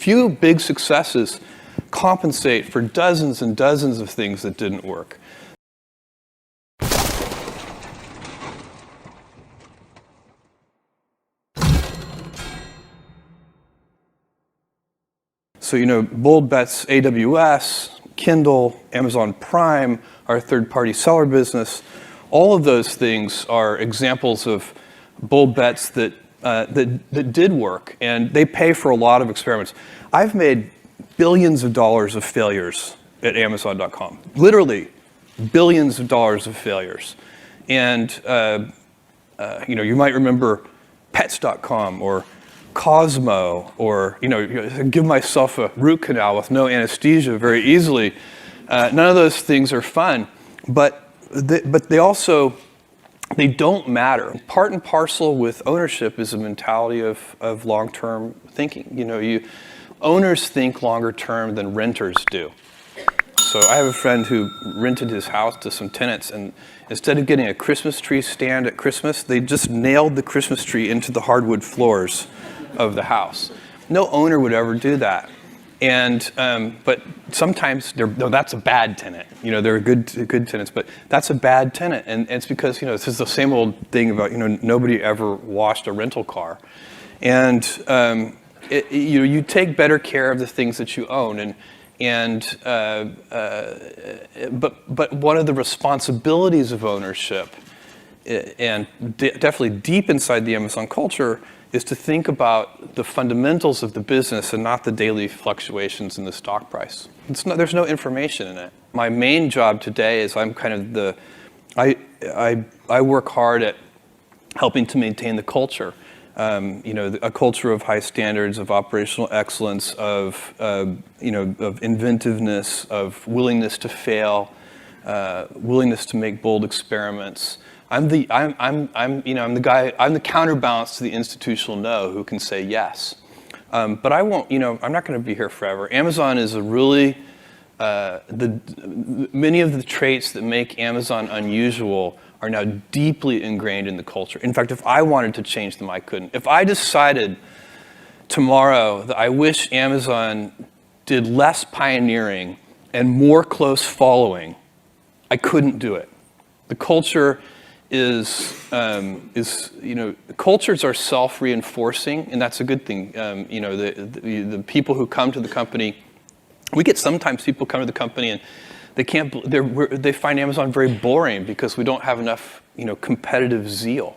few big successes compensate for dozens and dozens of things that didn't work. So, bold bets, AWS, Kindle, Amazon Prime, our third-party seller business, all of those things are examples of bold bets that did work, and they pay for a lot of experiments. I've made billions of dollars of failures at Amazon.com, literally billions of dollars of failures. And you might remember Pets.com or Cosmo, or give myself a root canal with no anesthesia very easily. None of those things are fun, but they don't matter. Part and parcel with ownership is a mentality of long-term thinking. Owners think longer term than renters do. So I have a friend who rented his house to some tenants, and instead of getting a Christmas tree stand at Christmas, they just nailed the Christmas tree into the hardwood floors of the house. No owner would ever do that. And but sometimes that's a bad tenant. They're good tenants, but that's a bad tenant, and it's because this is the same old thing about nobody ever washed a rental car, and you take better care of the things that you own, but one of the responsibilities of ownership, and definitely deep inside the Amazon culture, is to think about the fundamentals of the business and not the daily fluctuations in the stock price. There's no information in it. My main job today is I'm kind of I work hard at helping to maintain the culture. A culture of high standards, of operational excellence, of inventiveness, of willingness to fail, willingness to make bold experiments. I'm the counterbalance to the institutional no who can say yes. But I won't, I'm not going to be here forever. Amazon is many of the traits that make Amazon unusual are now deeply ingrained in the culture. In fact, if I wanted to change them, I couldn't. If I decided tomorrow that I wish Amazon did less pioneering and more close following, I couldn't do it. The culture cultures are self-reinforcing, and that's a good thing. The people who come to the company, sometimes people come to the company and they find Amazon very boring because we don't have enough, competitive zeal.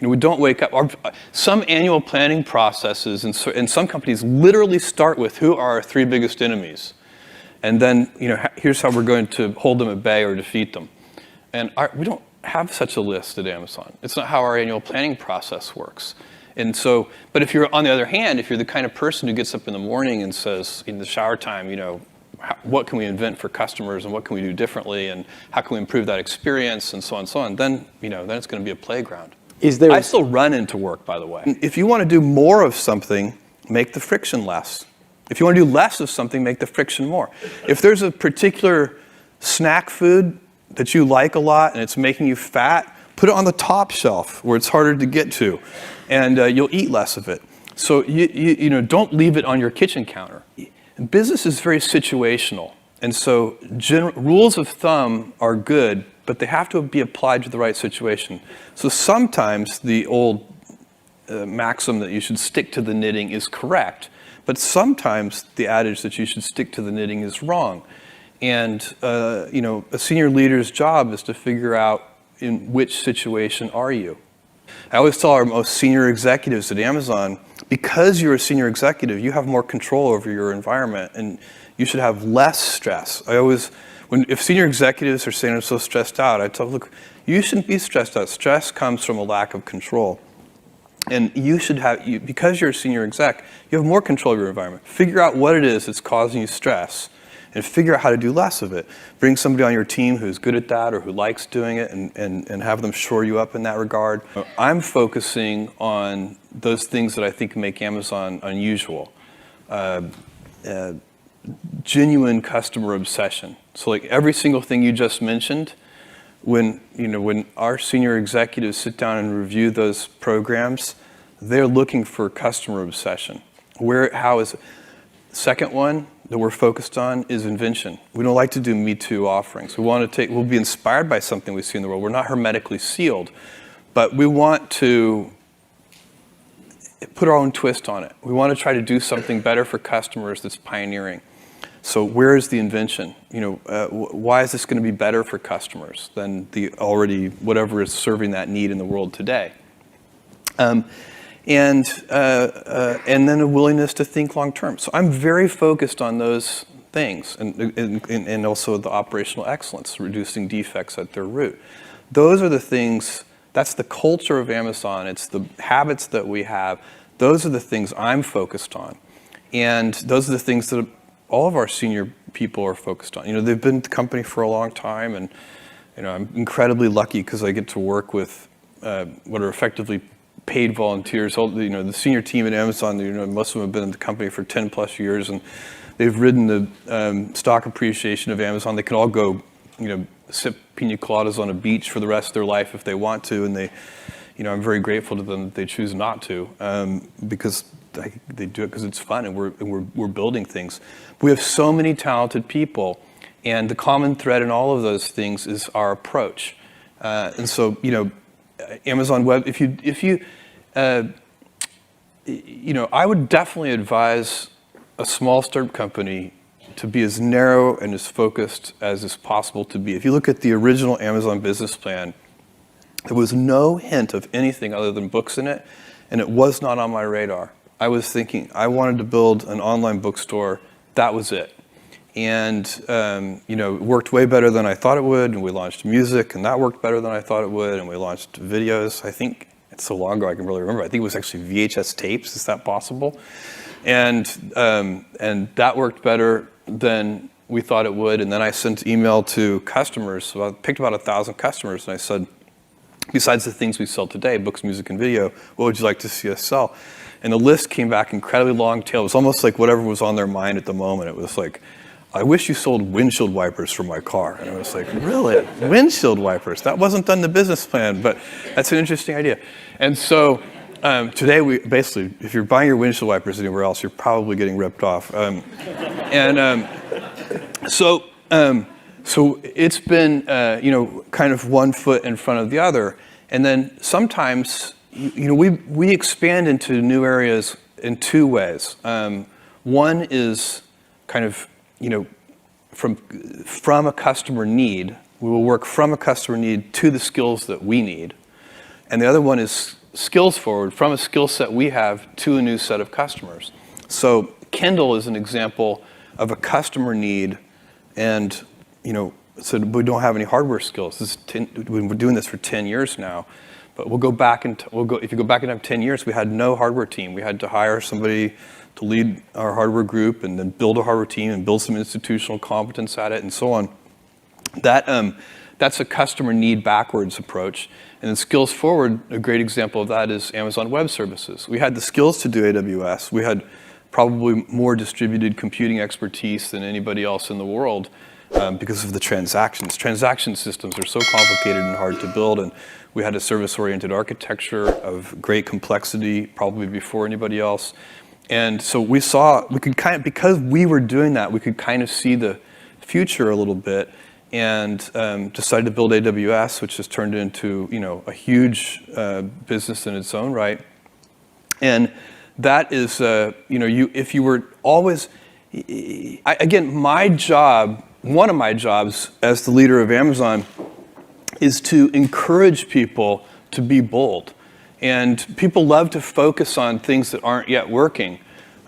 We don't wake up. Some annual planning processes in some companies literally start with who are our 3 biggest enemies, and then here's how we're going to hold them at bay or defeat them. And we don't have such a list at Amazon. It's not how our annual planning process works. And so, but if you're, on the other hand, if you're the kind of person who gets up in the morning and says, in the shower time, what can we invent for customers and what can we do differently and how can we improve that experience and so on, then it's going to be a playground. I still run into work, by the way. If you want to do more of something, make the friction less. If you want to do less of something, make the friction more. If there's a particular snack food that you like a lot and it's making you fat, put it on the top shelf where it's harder to get to, and you'll eat less of it. So don't leave it on your kitchen counter. Business is very situational, and so rules of thumb are good, but they have to be applied to the right situation. So sometimes the old maxim that you should stick to the knitting is correct, but sometimes the adage that you should stick to the knitting is wrong. And a senior leader's job is to figure out in which situation are you. I always tell our most senior executives at Amazon, because you're a senior executive, you have more control over your environment, and you should have less stress. If senior executives are saying I'm so stressed out, I tell them, look, you shouldn't be stressed out. Stress comes from a lack of control. And because you're a senior exec, you have more control of your environment. Figure out what it is that's causing you stress, and figure out how to do less of it. Bring somebody on your team who's good at that or who likes doing it, and have them shore you up in that regard. I'm focusing on those things that I think make Amazon unusual. Genuine customer obsession. So like every single thing you just mentioned, when our senior executives sit down and review those programs, they're looking for customer obsession. How is it? Second one that we're focused on is invention. We don't like to do Me Too offerings. We'll be inspired by something we see in the world. We're not hermetically sealed, but we want to put our own twist on it. We want to try to do something better for customers that's pioneering. So where is the invention? Why is this going to be better for customers than the already whatever is serving that need in the world today? And then a willingness to think long term. So I'm very focused on those things, and also the operational excellence, reducing defects at their root. Those are the things. That's the culture of Amazon. It's the habits that we have. Those are the things I'm focused on, and those are the things that all of our senior people are focused on. They've been at the company for a long time, and I'm incredibly lucky because I get to work with what are effectively paid volunteers. The senior team at Amazon, most of them have been in the company for 10 plus years, and they've ridden the stock appreciation of Amazon. They can all go, sip pina coladas on a beach for the rest of their life if they want to, and I'm very grateful to them that they choose not to, because they do it because it's fun, and we're building things. We have so many talented people, and the common thread in all of those things is our approach. And so, Amazon Web, I would definitely advise a small startup company to be as narrow and as focused as is possible to be. If you look at the original Amazon business plan, there was no hint of anything other than books in it, and it was not on my radar. I was thinking I wanted to build an online bookstore. That was it. And it worked way better than I thought it would, and we launched music, and that worked better than I thought it would, and we launched videos. I think it's so long ago I can really remember. I think it was actually VHS tapes. Is that possible? And that worked better than we thought it would. And then I sent email to customers. So I picked about 1,000 customers, and I said, besides the things we sell today, books, music, and video, what would you like to see us sell? And the list came back incredibly long tail. It was almost like whatever was on their mind at the moment. It was like, I wish you sold windshield wipers for my car. And I was like, really? Windshield wipers? That wasn't done in the business plan, but that's an interesting idea. And so today, we basically, if you're buying your windshield wipers anywhere else, you're probably getting ripped off. So it's been, kind of one foot in front of the other. And then sometimes, we expand into new areas in two ways. One is kind of, from a customer need. We will work from a customer need to the skills that we need. And the other one is skills forward, from a skill set we have to a new set of customers. So Kindle is an example of a customer need, and so we don't have any hardware skills. We've been doing this for 10 years now, but if you go back in time 10 years, we had no hardware team. We had to hire somebody to lead our hardware group, and then build a hardware team and build some institutional competence at it, and so on. That's a customer need backwards approach. And then skills forward, a great example of that is Amazon Web Services. We had the skills to do AWS. We had probably more distributed computing expertise than anybody else in the world because of the transactions. Transaction systems are so complicated and hard to build, and we had a service-oriented architecture of great complexity, probably before anybody else. And so because we were doing that, we could kind of see the future a little bit, and decided to build AWS, which has turned into a huge business in its own right. And that is if you were always again, one of my jobs as the leader of Amazon is to encourage people to be bold. And people love to focus on things that aren't yet working.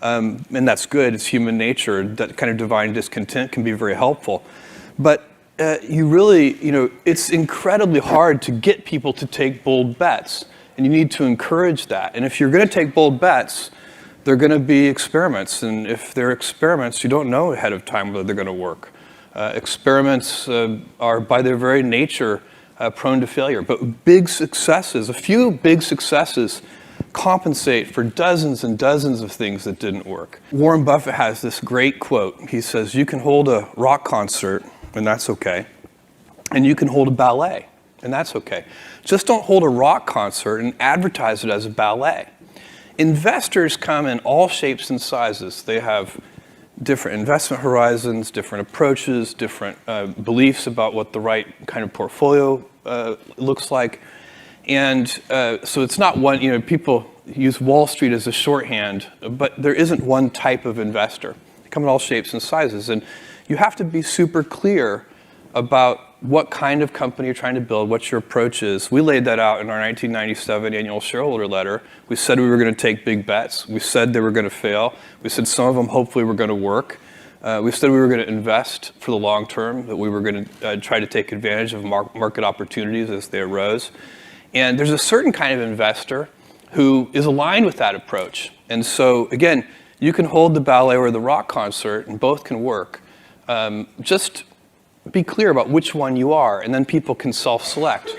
And that's good. It's human nature. That kind of divine discontent can be very helpful. But it's incredibly hard to get people to take bold bets. And you need to encourage that. And if you're going to take bold bets, they're going to be experiments. And if they're experiments, you don't know ahead of time whether they're going to work. Experiments are, by their very nature, prone to failure. But a few big successes compensate for dozens and dozens of things that didn't work. Warren Buffett has this great quote. He says, you can hold a rock concert, and that's okay. And you can hold a ballet, and that's okay. Just don't hold a rock concert and advertise it as a ballet. Investors come in all shapes and sizes. They have different investment horizons, different approaches, different beliefs about what the right kind of portfolio looks like. And so it's not one, people use Wall Street as a shorthand, but there isn't one type of investor. They come in all shapes and sizes. And you have to be super clear about what kind of company you're trying to build, what your approach is. We laid that out in our 1997 annual shareholder letter. We said we were going to take big bets. We said they were going to fail. We said some of them hopefully were going to work. We said we were going to invest for the long term, that we were going to try to take advantage of market opportunities as they arose. And there's a certain kind of investor who is aligned with that approach. And so, again, you can hold the ballet or the rock concert, and both can work. Just be clear about which one you are, and then people can self-select.